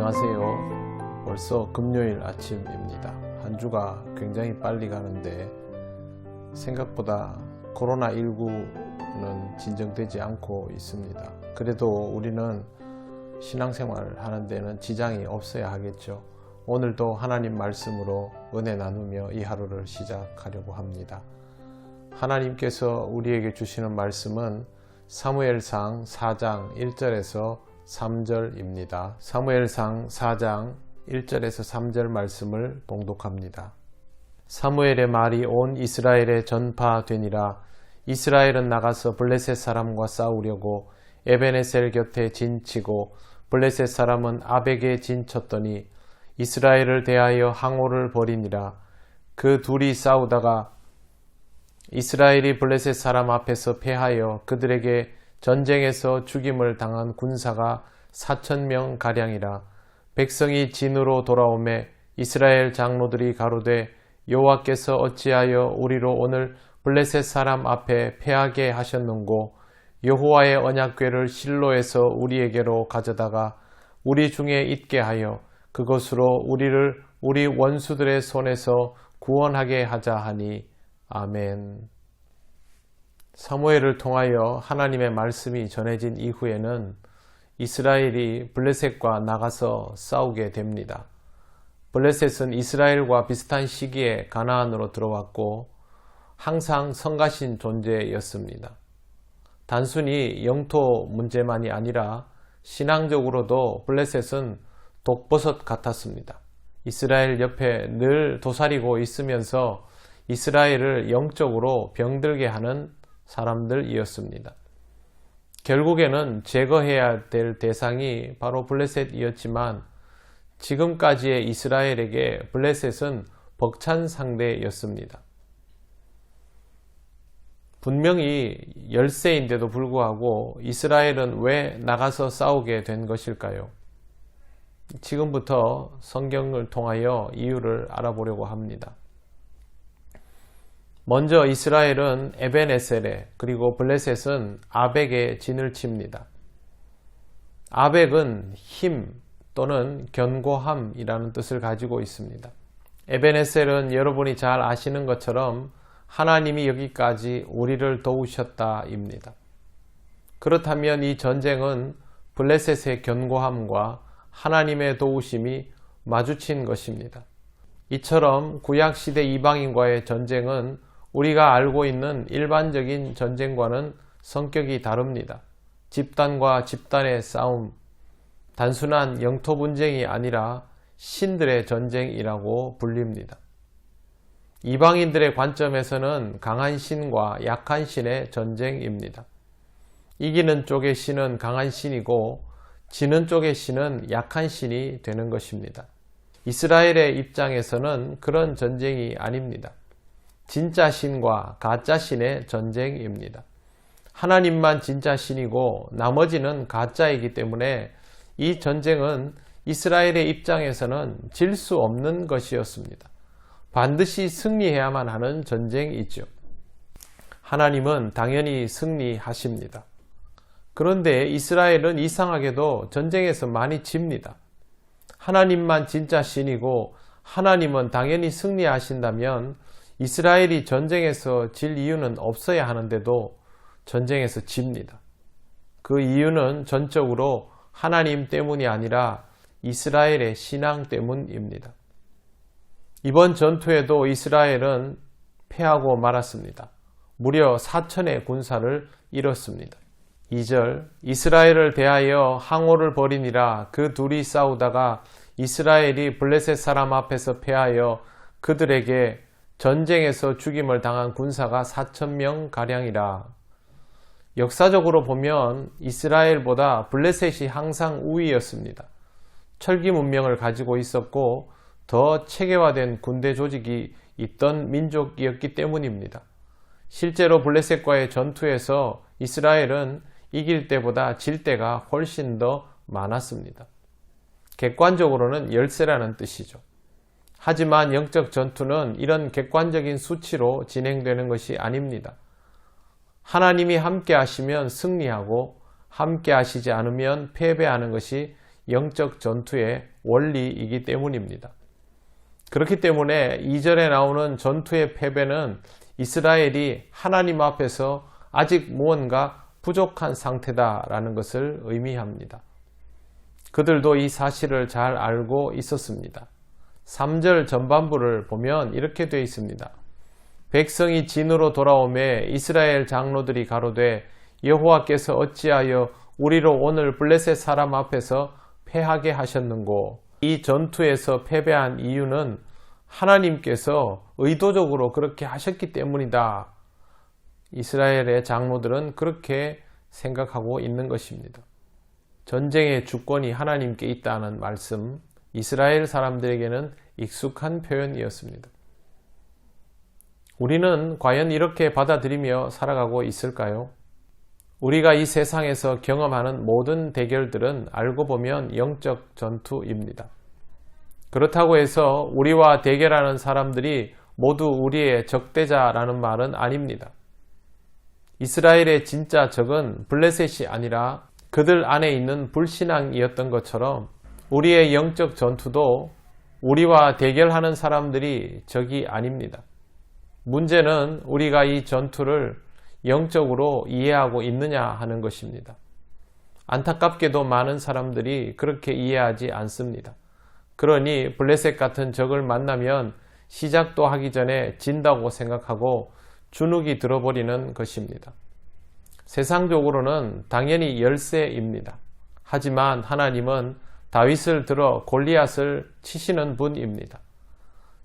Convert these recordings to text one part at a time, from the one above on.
안녕하세요. 벌써 금요일 아침입니다. 한 주가 굉장히 빨리 가는데 생각보다 코로나19는 진정되지 않고 있습니다. 그래도 우리는 신앙생활 하는 데는 지장이 없어야 하겠죠. 오늘도 하나님 말씀으로 은혜 나누며 이 하루를 시작하려고 합니다. 하나님께서 우리에게 주시는 말씀은 사무엘상 4장 1절에서 3절입니다. 사무엘상 4장 1절에서 3절 말씀을 봉독합니다. 사무엘의 말이 온 이스라엘에 전파되니라. 이스라엘은 나가서 블레셋 사람과 싸우려고 에벤에셀 곁에 진치고 블레셋 사람은 아벡에 진쳤더니 이스라엘을 대하여 항오를 벌이니라. 그 둘이 싸우다가 이스라엘이 블레셋 사람 앞에서 패하여 그들에게 전쟁에서 죽임을 당한 군사가 4,000명 가량이라. 백성이 진으로 돌아오매 이스라엘 장로들이 가로되 여호와께서 어찌하여 우리로 오늘 블레셋 사람 앞에 패하게 하셨는고 여호와의 언약궤를 실로에서 우리에게로 가져다가 우리 중에 있게 하여 그것으로 우리를 우리 원수들의 손에서 구원하게 하자 하니 아멘. 사무엘을 통하여 하나님의 말씀이 전해진 이후에는 이스라엘이 블레셋과 나가서 싸우게 됩니다. 블레셋은 이스라엘과 비슷한 시기에 가나안으로 들어왔고 항상 성가신 존재였습니다. 단순히 영토 문제만이 아니라 신앙적으로도 블레셋은 독버섯 같았습니다. 이스라엘 옆에 늘 도사리고 있으면서 이스라엘을 영적으로 병들게 하는 사람들이었습니다. 결국에는 제거해야 될 대상이 바로 블레셋이었지만 지금까지의 이스라엘에게 블레셋은 벅찬 상대였습니다. 분명히 열세인데도 불구하고 이스라엘은 왜 나가서 싸우게 된 것일까요? 지금부터 성경을 통하여 이유를 알아보려고 합니다. 먼저 이스라엘은 에벤에셀에 그리고 블레셋은 아벡에 진을 칩니다. 아벡은 힘 또는 견고함이라는 뜻을 가지고 있습니다. 에벤에셀은 여러분이 잘 아시는 것처럼 하나님이 여기까지 우리를 도우셨다입니다. 그렇다면 이 전쟁은 블레셋의 견고함과 하나님의 도우심이 마주친 것입니다. 이처럼 구약시대 이방인과의 전쟁은 우리가 알고 있는 일반적인 전쟁과는 성격이 다릅니다. 집단과 집단의 싸움, 단순한 영토 분쟁이 아니라 신들의 전쟁이라고 불립니다. 이방인들의 관점에서는 강한 신과 약한 신의 전쟁입니다. 이기는 쪽의 신은 강한 신이고 지는 쪽의 신은 약한 신이 되는 것입니다. 이스라엘의 입장에서는 그런 전쟁이 아닙니다. 진짜 신과 가짜 신의 전쟁입니다. 하나님만 진짜 신이고 나머지는 가짜이기 때문에 이 전쟁은 이스라엘의 입장에서는 질 수 없는 것이었습니다. 반드시 승리해야만 하는 전쟁이죠. 하나님은 당연히 승리하십니다. 그런데 이스라엘은 이상하게도 전쟁에서 많이 집니다. 하나님만 진짜 신이고 하나님은 당연히 승리하신다면 이스라엘이 전쟁에서 질 이유는 없어야 하는데도 전쟁에서 집니다. 그 이유는 전적으로 하나님 때문이 아니라 이스라엘의 신앙 때문입니다. 이번 전투에도 이스라엘은 패하고 말았습니다. 무려 4천의 군사를 잃었습니다. 2절 이스라엘을 대하여 항오를 벌이니라. 그 둘이 싸우다가 이스라엘이 블레셋 사람 앞에서 패하여 그들에게 전쟁에서 죽임을 당한 군사가 4,000명 가량이라. 역사적으로 보면 이스라엘보다 블레셋이 항상 우위였습니다. 철기 문명을 가지고 있었고 더 체계화된 군대 조직이 있던 민족이었기 때문입니다. 실제로 블레셋과의 전투에서 이스라엘은 이길 때보다 질 때가 훨씬 더 많았습니다. 객관적으로는 열세라는 뜻이죠. 하지만 영적 전투는 이런 객관적인 수치로 진행되는 것이 아닙니다. 하나님이 함께 하시면 승리하고 함께 하시지 않으면 패배하는 것이 영적 전투의 원리이기 때문입니다. 그렇기 때문에 2절에 나오는 전투의 패배는 이스라엘이 하나님 앞에서 아직 무언가 부족한 상태다라는 것을 의미합니다. 그들도 이 사실을 잘 알고 있었습니다. 3절 전반부를 보면 이렇게 되어 있습니다. 백성이 진으로 돌아오매 이스라엘 장로들이 가로되 여호와께서 어찌하여 우리로 오늘 블레셋 사람 앞에서 패하게 하셨는고. 이 전투에서 패배한 이유는 하나님께서 의도적으로 그렇게 하셨기 때문이다. 이스라엘의 장로들은 그렇게 생각하고 있는 것입니다. 전쟁의 주권이 하나님께 있다는 말씀, 이스라엘 사람들에게는 익숙한 표현이었습니다. 우리는 과연 이렇게 받아들이며 살아가고 있을까요? 우리가 이 세상에서 경험하는 모든 대결들은 알고 보면 영적 전투입니다. 그렇다고 해서 우리와 대결하는 사람들이 모두 우리의 적대자라는 말은 아닙니다. 이스라엘의 진짜 적은 블레셋이 아니라 그들 안에 있는 불신앙이었던 것처럼 우리의 영적 전투도 우리와 대결하는 사람들이 적이 아닙니다. 문제는 우리가 이 전투를 영적으로 이해하고 있느냐 하는 것입니다. 안타깝게도 많은 사람들이 그렇게 이해하지 않습니다. 그러니 블레셋 같은 적을 만나면 시작도 하기 전에 진다고 생각하고 주눅이 들어버리는 것입니다. 세상적으로는 당연히 열세입니다. 하지만 하나님은 다윗을 들어 골리앗을 치시는 분입니다.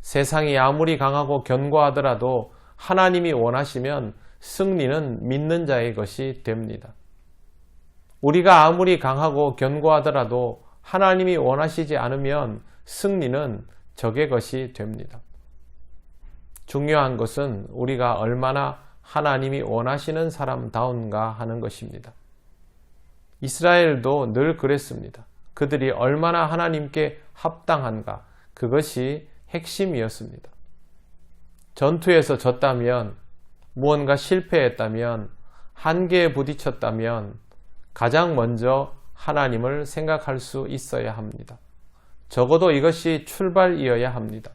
세상이 아무리 강하고 견고하더라도 하나님이 원하시면 승리는 믿는 자의 것이 됩니다. 우리가 아무리 강하고 견고하더라도 하나님이 원하시지 않으면 승리는 적의 것이 됩니다. 중요한 것은 우리가 얼마나 하나님이 원하시는 사람다운가 하는 것입니다. 이스라엘도 늘 그랬습니다. 그들이 얼마나 하나님께 합당한가, 그것이 핵심이었습니다. 전투에서 졌다면, 무언가 실패했다면, 한계에 부딪혔다면 가장 먼저 하나님을 생각할 수 있어야 합니다. 적어도 이것이 출발이어야 합니다.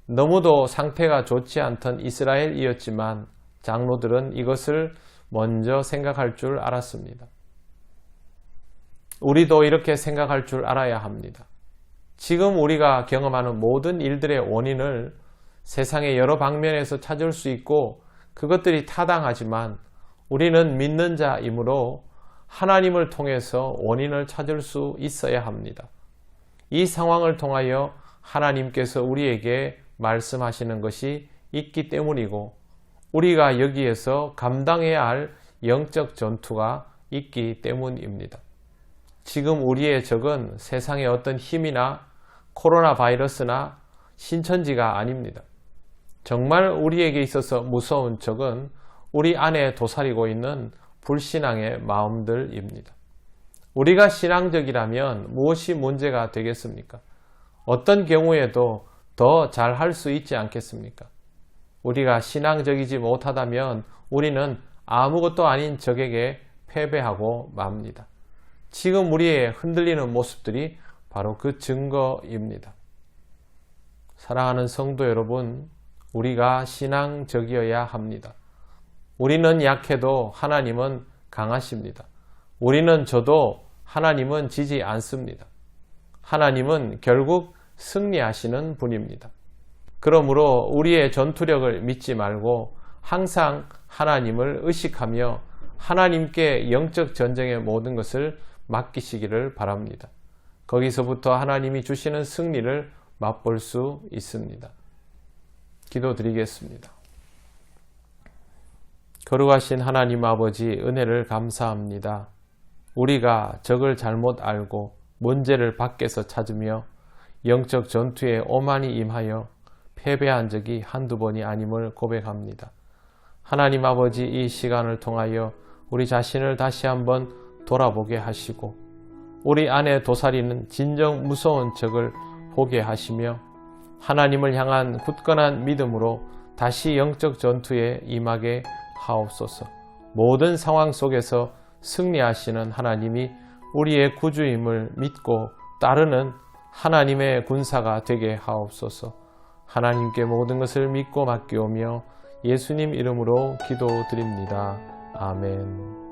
너무도 상태가 좋지 않던 이스라엘이었지만 장로들은 이것을 먼저 생각할 줄 알았습니다. 우리도 이렇게 생각할 줄 알아야 합니다. 지금 우리가 경험하는 모든 일들의 원인을 세상의 여러 방면에서 찾을 수 있고 그것들이 타당하지만 우리는 믿는 자이므로 하나님을 통해서 원인을 찾을 수 있어야 합니다. 이 상황을 통하여 하나님께서 우리에게 말씀하시는 것이 있기 때문이고 우리가 여기에서 감당해야 할 영적 전투가 있기 때문입니다. 지금 우리의 적은 세상의 어떤 힘이나 코로나 바이러스나 신천지가 아닙니다. 정말 우리에게 있어서 무서운 적은 우리 안에 도사리고 있는 불신앙의 마음들입니다. 우리가 신앙적이라면 무엇이 문제가 되겠습니까? 어떤 경우에도 더 잘할 수 있지 않겠습니까? 우리가 신앙적이지 못하다면 우리는 아무것도 아닌 적에게 패배하고 맙니다. 지금 우리의 흔들리는 모습들이 바로 그 증거입니다. 사랑하는 성도 여러분, 우리가 신앙적이어야 합니다. 우리는 약해도 하나님은 강하십니다. 우리는 져도 하나님은 지지 않습니다. 하나님은 결국 승리하시는 분입니다. 그러므로 우리의 전투력을 믿지 말고 항상 하나님을 의식하며 하나님께 영적 전쟁의 모든 것을 맡기시기를 바랍니다. 거기서부터 하나님이 주시는 승리를 맛볼 수 있습니다. 기도드리겠습니다. 거룩하신 하나님 아버지, 은혜를 감사합니다. 우리가 적을 잘못 알고 문제를 밖에서 찾으며 영적 전투에 오만이 임하여 패배한 적이 한두 번이 아님을 고백합니다. 하나님 아버지, 이 시간을 통하여 우리 자신을 다시 한번 돌아보게 하시고 우리 안에 도사리는 진정 무서운 적을 보게 하시며 하나님을 향한 굳건한 믿음으로 다시 영적 전투에 임하게 하옵소서. 모든 상황 속에서 승리하시는 하나님이 우리의 구주임을 믿고 따르는 하나님의 군사가 되게 하옵소서. 하나님께 모든 것을 믿고 맡기오며 예수님 이름으로 기도드립니다. 아멘.